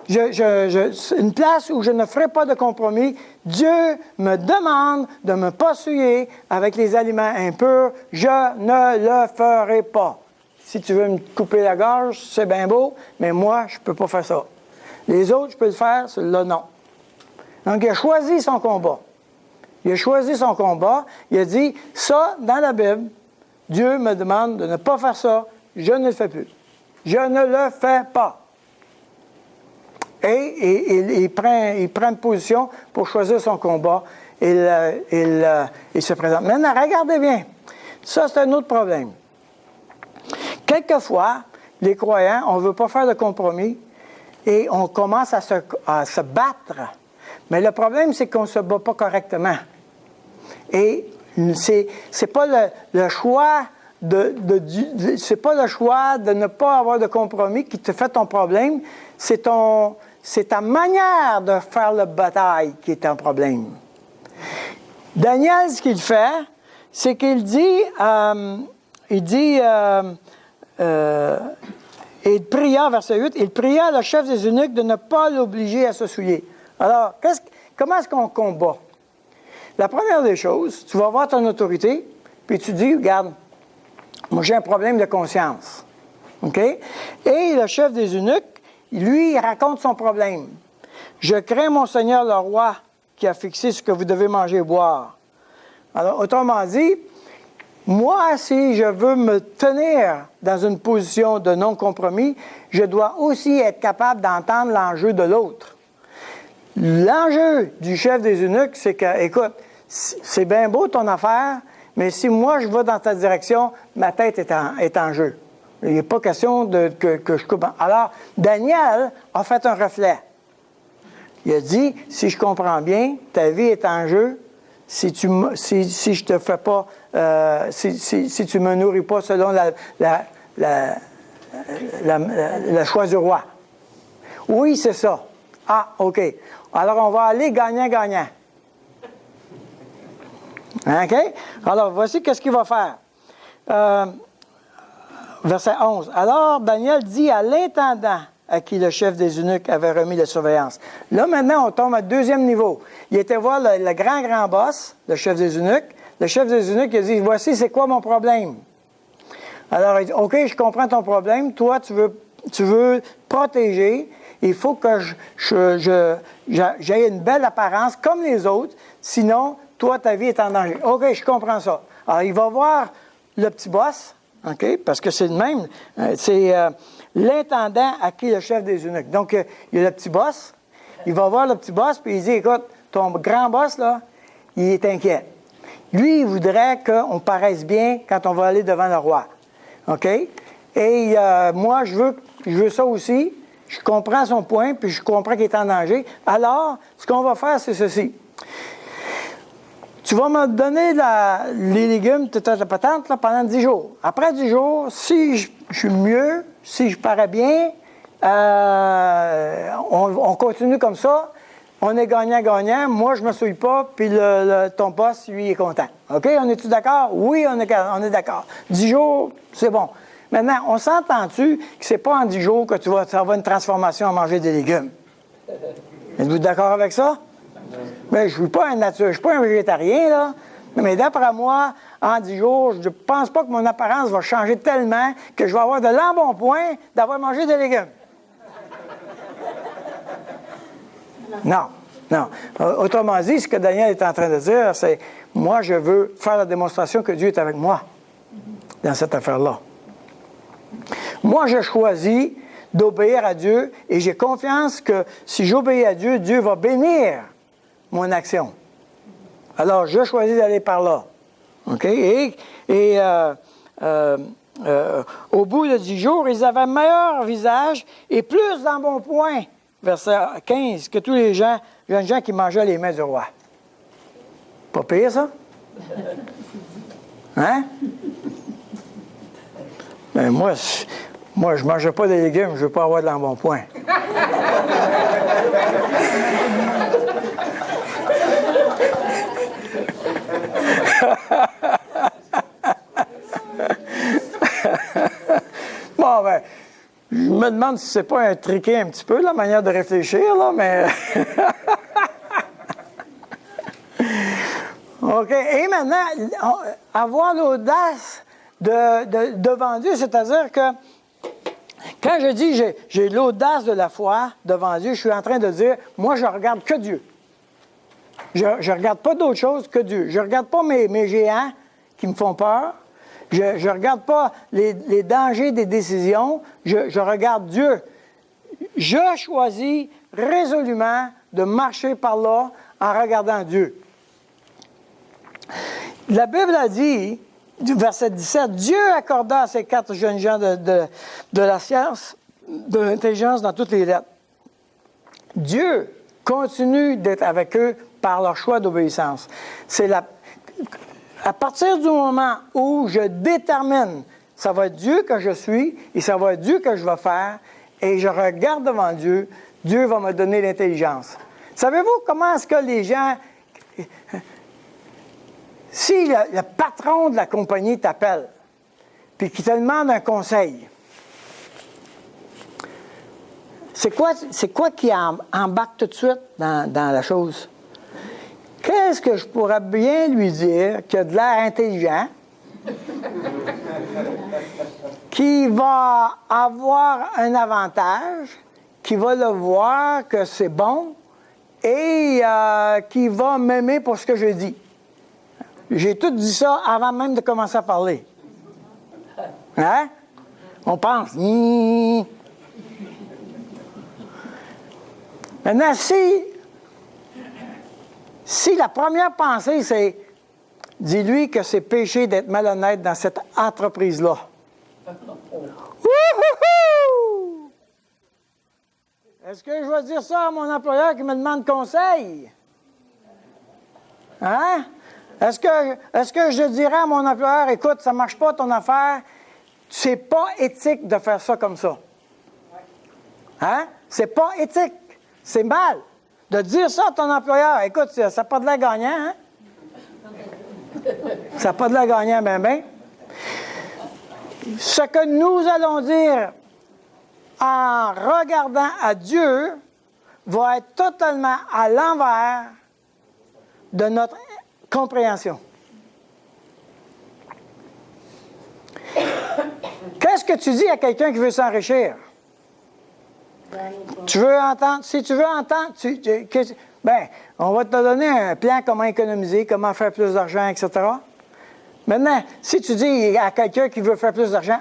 Une place où je ne ferai pas de compromis. Dieu me demande de ne me pas souiller avec les aliments impurs. Je ne le ferai pas. Si tu veux me couper la gorge, c'est bien beau, mais moi, je ne peux pas faire ça. Les autres, je peux le faire, celui-là, non. Donc, il a choisi son combat. Il a choisi son combat. Il a dit, ça, dans la Bible, Dieu me demande de ne pas faire ça. Je ne le fais plus. Je ne le fais pas. Et il prend une position pour choisir son combat. Il se présente. Maintenant, regardez bien. Ça, c'est un autre problème. Quelquefois, les croyants, on ne veut pas faire de compromis et on commence à se battre. Mais le problème, c'est qu'on ne se bat pas correctement. Et c'est pas le choix c'est pas le choix de ne pas avoir de compromis qui te fait ton problème. C'est ta manière de faire la bataille qui est un problème. Daniel, ce qu'il fait, c'est qu'il dit, il pria, verset 8, il pria le chef des eunuques de ne pas l'obliger à se souiller. Alors, comment est-ce qu'on combat? La première des choses, tu vas voir ton autorité, puis tu dis, regarde, moi j'ai un problème de conscience. OK? Et le chef des eunuques, lui, il raconte son problème. Je crains mon Seigneur le roi qui a fixé ce que vous devez manger et boire. Alors, autrement dit, moi, si je veux me tenir dans une position de non-compromis, je dois aussi être capable d'entendre l'enjeu de l'autre. L'enjeu du chef des eunuques, c'est que, écoute, c'est bien beau ton affaire, mais si moi je vais dans ta direction, ma tête est en jeu. Il n'est pas question que je coupe. Alors, Daniel a fait un reflet. Il a dit, si je comprends bien, ta vie est en jeu si je te fais pas, si tu me nourris pas selon le choix du roi. Oui, c'est ça. Ah, OK. Alors, on va aller gagnant-gagnant. OK? Alors, voici qu'est-ce qu'il va faire. Verset 11. Alors, Daniel dit à l'intendant à qui le chef des eunuques avait remis la surveillance. Là, maintenant, on tombe à deuxième niveau. Il était voir le grand boss, le chef des eunuques. Le chef des eunuques, il a dit, voici, c'est quoi mon problème? Alors, il dit, OK, je comprends ton problème. Toi, tu veux protéger. Il faut que j'aie une belle apparence comme les autres. Sinon, toi, ta vie est en danger. OK, je comprends ça. Alors, il va voir le petit boss, OK, parce que c'est le même. C'est l'intendant à qui est le chef des eunuques. Donc, il y a le petit boss. Il va voir le petit boss, puis il dit, écoute, ton grand boss, là, il est inquiet. Lui, il voudrait qu'on paraisse bien quand on va aller devant le roi. OK? Et moi, je veux ça aussi. Je comprends son point, puis je comprends qu'il est en danger. Alors, ce qu'on va faire, c'est ceci. Tu vas me donner les légumes, ta patente, là, pendant 10 jours. Après 10 jours, si je suis mieux, si je parais bien, on continue comme ça. On est gagnant-gagnant. Moi, je ne me souille pas, puis ton boss, lui, est content. OK? On est-tu d'accord? Oui, on est d'accord. 10 jours, c'est bon. Maintenant, on s'entend-tu que c'est pas en 10 jours que tu vas avoir une transformation à manger des légumes? Êtes-vous d'accord avec ça? Bien, je ne suis pas un nature, je suis pas un végétarien, là. Mais d'après moi, en 10 jours, je ne pense pas que mon apparence va changer tellement que je vais avoir de l'embonpoint d'avoir mangé des légumes. Non, non. Autrement dit, ce que Daniel est en train de dire, c'est moi, je veux faire la démonstration que Dieu est avec moi dans cette affaire-là. Moi, je choisis d'obéir à Dieu et j'ai confiance que si j'obéis à Dieu, Dieu va bénir mon action. Alors, je choisis d'aller par là. OK? Au bout de 10 jours, ils avaient un meilleur visage et plus d'embonpoint, verset 15, que tous les jeunes gens qui mangeaient les mains du roi. Pas pire, ça? Hein? Ben moi, je ne mangeais pas de légumes, je ne veux pas avoir de l'embonpoint. Bon, ben, je me demande si c'est pas un triquet un petit peu, la manière de réfléchir, là, mais... OK. Et maintenant, avoir l'audace devant Dieu, c'est-à-dire que quand je dis j'ai l'audace de la foi devant Dieu, je suis en train de dire, moi, je regarde que Dieu. Je ne regarde pas d'autre chose que Dieu. Je ne regarde pas mes géants qui me font peur. Je ne regarde pas les dangers des décisions. Je regarde Dieu. Je choisis résolument de marcher par là en regardant Dieu. La Bible a dit, verset 17, Dieu accorda à ces 4 jeunes gens de la science, de l'intelligence dans toutes les lettres. Dieu continue d'être avec eux par leur choix d'obéissance. À partir du moment où je détermine, ça va être Dieu que je suis et ça va être Dieu que je vais faire, et je regarde devant Dieu, Dieu va me donner l'intelligence. Savez-vous comment est-ce que les gens... Si le patron de la compagnie t'appelle, puis qu'il te demande un conseil, c'est quoi qui embarque tout de suite dans la chose? Qu'est-ce que je pourrais bien lui dire qui a de l'air intelligent, qui va avoir un avantage, qui va le voir que c'est bon et qui va m'aimer pour ce que je dis? J'ai tout dit ça avant même de commencer à parler. Hein? On pense. Maintenant, si la première pensée, c'est dis-lui que c'est péché d'être malhonnête dans cette entreprise-là. Wouhou! Est-ce que je vais dire ça à mon employeur qui me demande conseil? Hein? Est-ce que je dirais à mon employeur, écoute, ça ne marche pas ton affaire, c'est pas éthique de faire ça comme ça? Hein? C'est pas éthique. C'est mal de dire ça à ton employeur. Écoute, ça n'a pas de l'air gagnant, hein? Ça n'a pas de l'air gagnant, ben. Ce que nous allons dire en regardant à Dieu va être totalement à l'envers de notre compréhension. Qu'est-ce que tu dis à quelqu'un qui veut s'enrichir? Tu veux entendre? Si tu veux entendre, on va te donner un plan comment économiser, comment faire plus d'argent, etc. Maintenant, si tu dis à quelqu'un qui veut faire plus d'argent,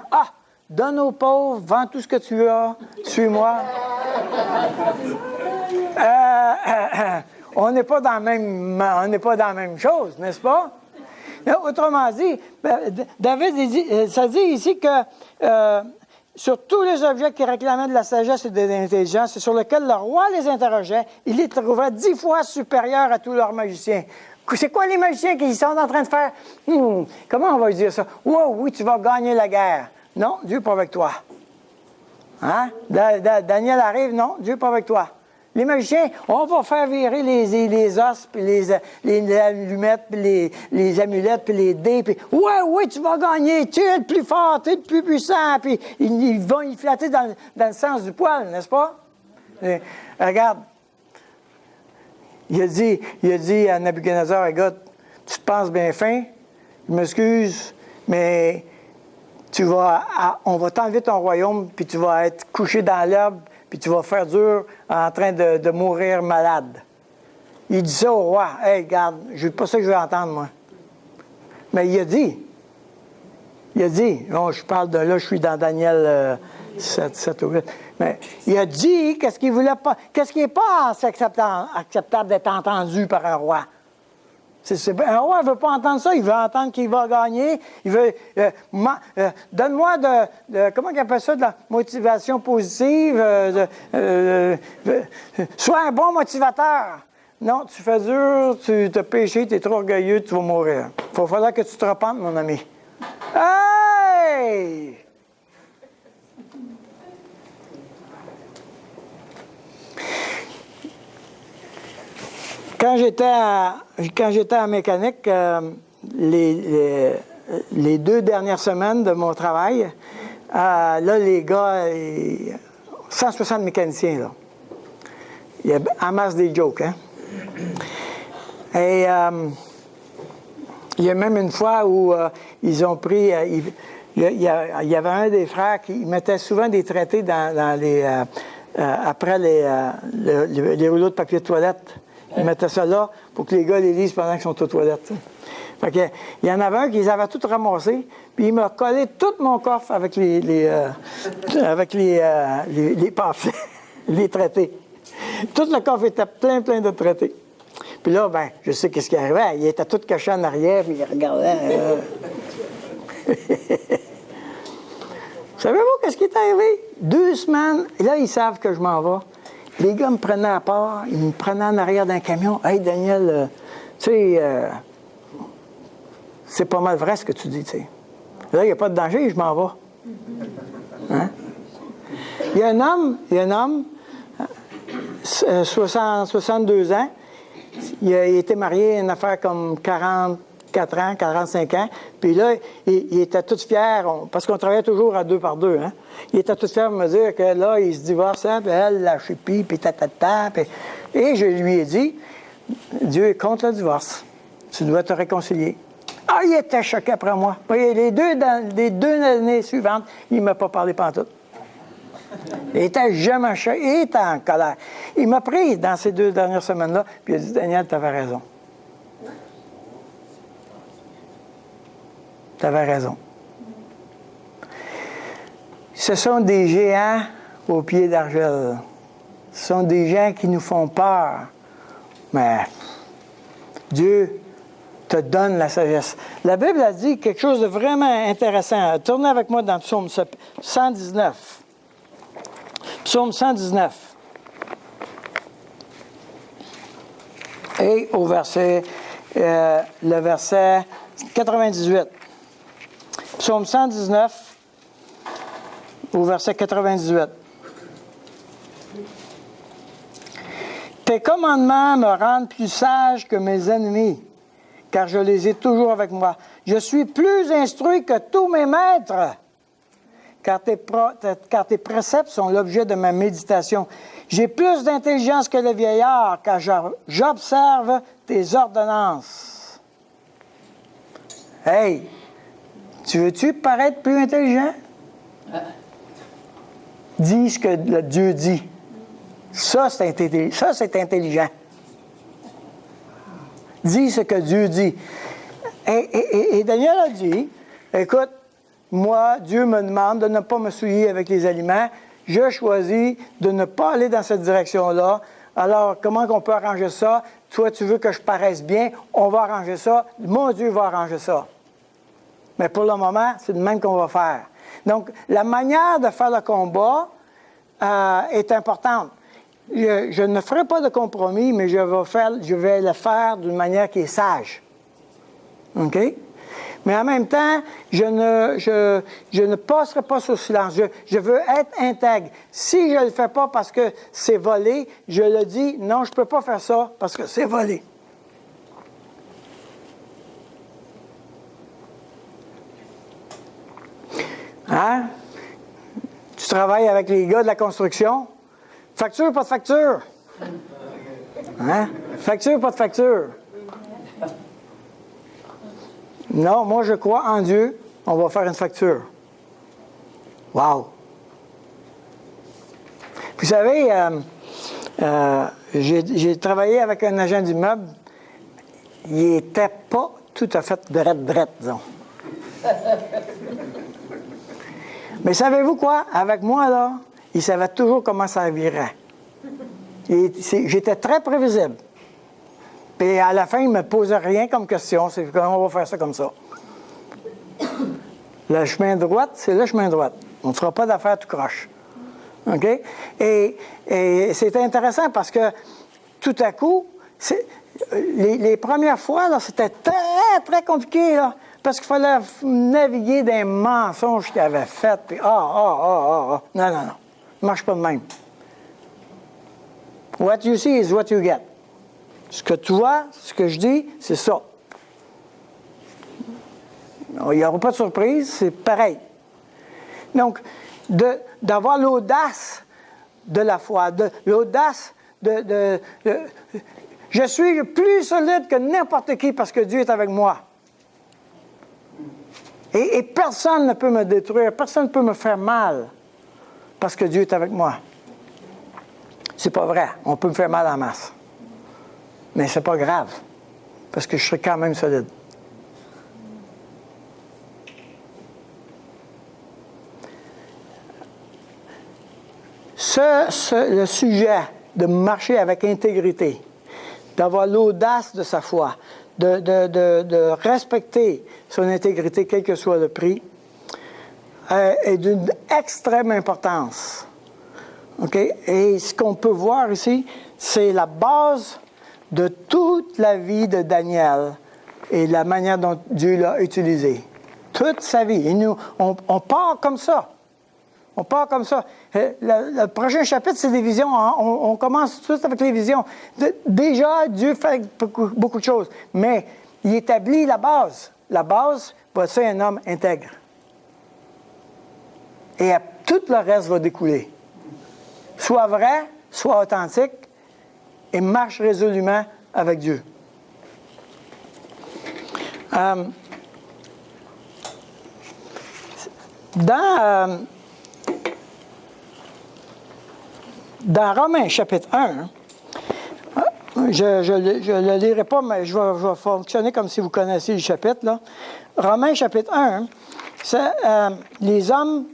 donne aux pauvres, vends tout ce que tu as, suis-moi. On n'est pas dans la même chose, n'est-ce pas? Autrement dit, David, ça dit ici que sur tous les objets qui réclamaient de la sagesse et de l'intelligence, et sur lesquels le roi les interrogeait, il les trouvait 10 fois supérieurs à tous leurs magiciens. C'est quoi les magiciens qui sont en train de faire? Comment on va dire ça? Wow, oui, tu vas gagner la guerre. Non, Dieu n'est pas avec toi. Hein? Daniel arrive, non, Dieu n'est pas avec toi. Les magiciens, on va faire virer les os, puis les allumettes, puis les amulettes, puis les dés, puis oui, tu vas gagner, tu es le plus fort, tu es le plus puissant, puis ils vont y flatter dans le sens du poil, n'est-ce pas? Et, regarde, il a dit à Nabuchodonosor, regarde, tu te penses bien fin, je m'excuse, mais on va t'enlever ton royaume, puis tu vas être couché dans l'herbe, puis tu vas faire dur en train de mourir malade. Il dit ça au roi. Hey, regarde, c'est pas ça que je veux entendre, moi. Mais il a dit, bon, je parle de là, je suis dans Daniel 7 ou 8. Mais il a dit qu'est-ce qu'il voulait pas, qu'est-ce qui n'est pas acceptable d'être entendu par un roi. Un roi ne veut pas entendre ça, il veut entendre qu'il va gagner, il veut... donne-moi comment il appelle ça, de la motivation positive, sois un bon motivateur. Non, tu fais dur, tu t'as péché, tu es trop orgueilleux, tu vas mourir. Il faudra que tu te repentes, mon ami. Hey! Quand j'étais en mécanique, les 2 dernières semaines de mon travail, là, les gars, 160 mécaniciens, là. Il y a en masse des jokes, hein? Et il y a même une fois où ils ont pris... il y avait un des frères qui mettait souvent des traités dans les... après les rouleaux de papier de toilette. Ils mettaient ça là pour que les gars les lisent pendant qu'ils sont aux toilettes. Fait que, il y en avait un qui les avait tous ramassés, puis il m'a collé tout mon coffre avec les pamphlets, les traités. Tout le coffre était plein de traités. Puis là, je sais qu'est-ce qui arrivait. Il était tout caché en arrière, puis il regardait. Savez-vous qu'est-ce qui est arrivé? 2 semaines, et là, ils savent que je m'en vais. Les gars me prenaient à part, ils me prenaient en arrière d'un camion. « Hey, Daniel, tu sais, c'est pas mal vrai ce que tu dis, tu sais. Là, il n'y a pas de danger, je m'en vais. Hein? Il y a un homme, 62 ans, il a été marié à une affaire comme 44 ans, 45 ans, puis là, il était tout fier, parce qu'on travaillait toujours à 2 par 2, hein? Il était tout fier de me dire que là, il se divorçait, puis elle l'a chipie, puis tatata, et je lui ai dit, Dieu est contre le divorce. Tu dois te réconcilier. Ah, il était choqué après moi. Les deux années suivantes, il ne m'a pas parlé pantoute. Il était jamais choqué, il était en colère. Il m'a pris dans ces 2 dernières semaines-là, puis il a dit, Daniel, tu avais raison. Tu avais raison. Ce sont des géants aux pieds d'argile. Ce sont des gens qui nous font peur. Mais Dieu te donne la sagesse. La Bible a dit quelque chose de vraiment intéressant. Tournez avec moi dans Psaume 119. Psaume 119. Et au verset, le verset 98. Psaume 119, au verset 98. Tes commandements me rendent plus sage que mes ennemis, car je les ai toujours avec moi. Je suis plus instruit que tous mes maîtres, car tes préceptes sont l'objet de ma méditation. J'ai plus d'intelligence que le vieillard, car j'observe tes ordonnances. Hey! Tu veux-tu paraître plus intelligent? Dis ce que le Dieu dit. Ça, c'est intelligent. Dis ce que Dieu dit. Et Daniel a dit, écoute, moi, Dieu me demande de ne pas me souiller avec les aliments. Je choisis de ne pas aller dans cette direction-là. Alors, comment on peut arranger ça? Toi, tu veux que je paraisse bien, on va arranger ça. Mon Dieu va arranger ça. Mais pour le moment, c'est le même qu'on va faire. Donc, la manière de faire le combat est importante. Je ne ferai pas de compromis, mais je vais le faire d'une manière qui est sage. OK? Mais en même temps, je ne passerai pas sous silence. Je veux être intègre. Si je ne le fais pas parce que c'est volé, je le dis, non, je ne peux pas faire ça parce que c'est volé. Hein? Tu travailles avec les gars de la construction? Facture, pas de facture? Hein? Facture, pas de facture? Non, moi je crois en Dieu, on va faire une facture. Wow! Vous savez, j'ai travaillé avec un agent d'immeuble, il n'était pas tout à fait drette, disons. Mais savez-vous quoi? Avec moi, là, il savait toujours comment ça virait. J'étais très prévisible. Puis à la fin, il ne me posait rien comme question. C'est comment on va faire ça comme ça. Le chemin droit, c'est le chemin droit. On ne fera pas d'affaires tout croche. OK? Et c'est intéressant parce que tout à coup, les premières fois, là, c'était très, très compliqué, là. Parce qu'il fallait naviguer des mensonges qu'il avait faits. Puis Non. Ça ne marche pas de même. What you see is what you get. Ce que tu vois, ce que je dis, c'est ça. Il n'y aura pas de surprise, c'est pareil. Donc, d'avoir l'audace de la foi, l'audace de je suis plus solide que n'importe qui parce que Dieu est avec moi. Et personne ne peut me détruire, personne ne peut me faire mal parce que Dieu est avec moi. C'est pas vrai, on peut me faire mal en masse. Mais c'est pas grave, parce que je serai quand même solide. Le sujet de marcher avec intégrité, d'avoir l'audace de sa foi, de respecter son intégrité, quel que soit le prix, est d'une extrême importance. OK? Et ce qu'on peut voir ici, c'est la base de toute la vie de Daniel et la manière dont Dieu l'a utilisé. Toute sa vie. Et nous, on part comme ça. On part comme ça. Le prochain chapitre, c'est des visions. On commence tout de suite avec les visions. Déjà, Dieu fait beaucoup de choses, mais il établit la base. La base va être un homme intègre. Et tout le reste va découler. Soit vrai, soit authentique, et marche résolument avec Dieu. Dans Romains chapitre 1, je ne le lirai pas, mais je vais fonctionner comme si vous connaissiez le chapitre, là. Romains chapitre 1, les hommes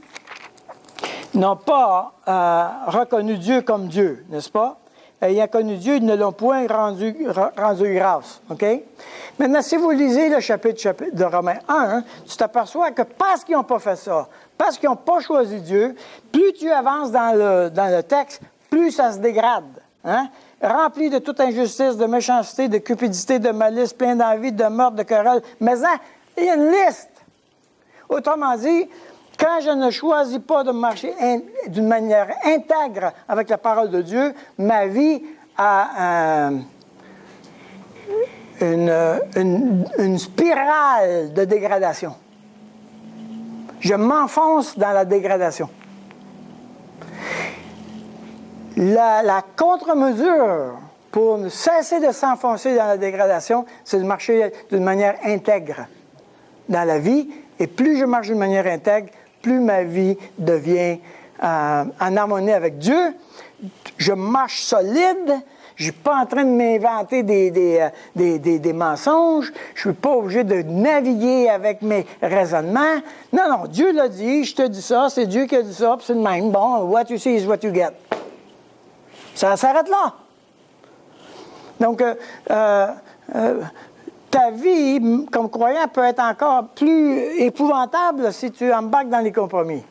n'ont pas reconnu Dieu comme Dieu, n'est-ce pas? Ayant connu Dieu, ils ne l'ont point rendu grâce. OK? Maintenant, si vous lisez le chapitre de Romains 1, tu t'aperçois que parce qu'ils n'ont pas fait ça, parce qu'ils n'ont pas choisi Dieu, plus tu avances dans le texte, plus ça se dégrade. Hein? Rempli de toute injustice, de méchanceté, de cupidité, de malice, plein d'envie, de meurtre, de querelle. Mais il y a une liste. Autrement dit, quand je ne choisis pas de marcher d'une manière intègre avec la parole de Dieu, ma vie a une spirale de dégradation. Je m'enfonce dans la dégradation. La contre-mesure pour cesser de s'enfoncer dans la dégradation, c'est de marcher d'une manière intègre dans la vie. Et plus je marche d'une manière intègre, plus ma vie devient en harmonie avec Dieu. Je marche solide. Je ne suis pas en train de m'inventer des mensonges. Je ne suis pas obligé de naviguer avec mes raisonnements. Non, non, Dieu l'a dit, je te dis ça, c'est Dieu qui a dit ça, puis c'est le même. Bon, what you see is what you get. Ça s'arrête là. Donc, ta vie, comme croyant, peut être encore plus épouvantable si tu embarques dans les compromis.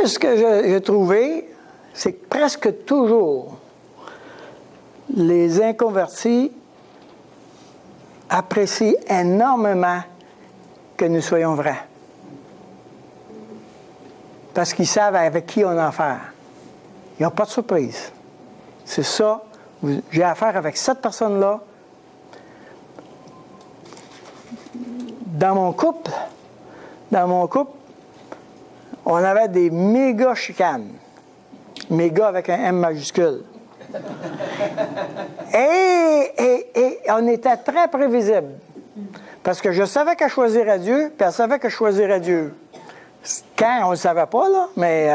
Ce que j'ai trouvé, c'est que presque toujours, les inconvertis apprécient énormément que nous soyons vrais. Parce qu'ils savent avec qui on a affaire. Ils n'ont pas de surprise. C'est ça. J'ai affaire avec cette personne-là. Dans mon couple, on avait des méga chicanes. Méga avec un M majuscule. Et on était très prévisible. Parce que je savais qu'elle choisirait Dieu, puis elle savait que je choisirais Dieu. Quand, on ne le savait pas, là, mais...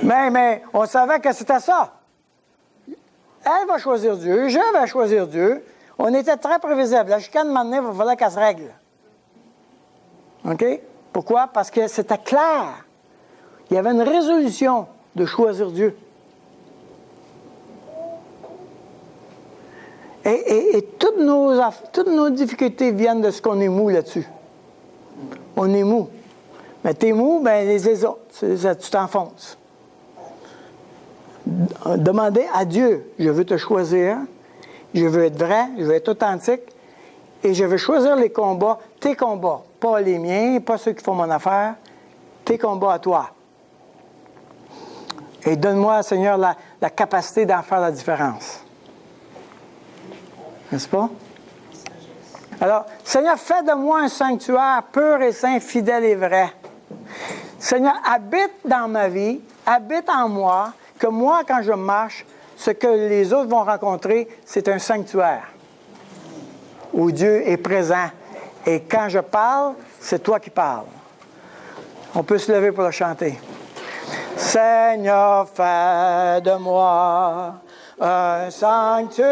mais on savait que c'était ça. Elle va choisir Dieu, je vais choisir Dieu. On était très prévisible. La chicane, maintenant, il fallait qu'elle se règle. OK? Pourquoi? Parce que c'était clair. Il y avait une résolution de choisir Dieu. Et toutes nos difficultés viennent de ce qu'on est mou là-dessus. On est mou. Mais t'es mou, ben les autres, tu t'enfonces. Demandez à Dieu, je veux te choisir, je veux être vrai, je veux être authentique, et je veux choisir les combats, tes combats, pas les miens, pas ceux qui font mon affaire, tes combats à toi. Et donne-moi, Seigneur, la capacité d'en faire la différence. N'est-ce pas? Alors, Seigneur, fais de moi un sanctuaire pur et saint, fidèle et vrai. Seigneur, habite dans ma vie, habite en moi, que moi, quand je marche, ce que les autres vont rencontrer, c'est un sanctuaire où Dieu est présent. Et quand je parle, c'est toi qui parles. On peut se lever pour le chanter. Seigneur, fais de moi un sanctuaire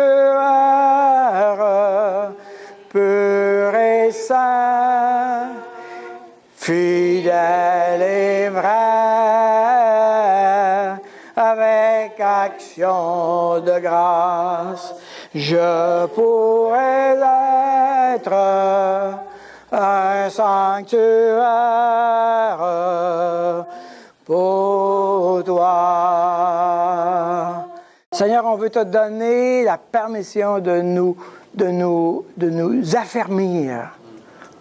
pur et saint, fidèle et vrai, avec action de grâce, je pourrais être un sanctuaire pour toi. Seigneur, on veut te donner la permission de nous affermir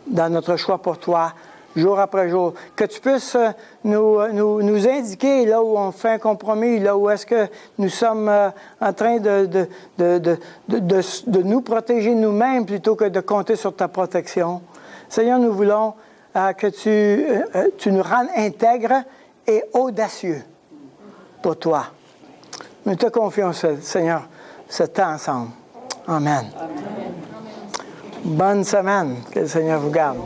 dans notre choix pour toi, jour après jour. Que tu puisses nous indiquer là où on fait un compromis, là où est-ce que nous sommes en train de nous protéger nous-mêmes plutôt que de compter sur ta protection. Seigneur, nous voulons que tu nous rendes intègres et audacieux pour toi. Nous te confions, Seigneur, ce temps ensemble. Amen. Bonne semaine. Que le Seigneur vous garde.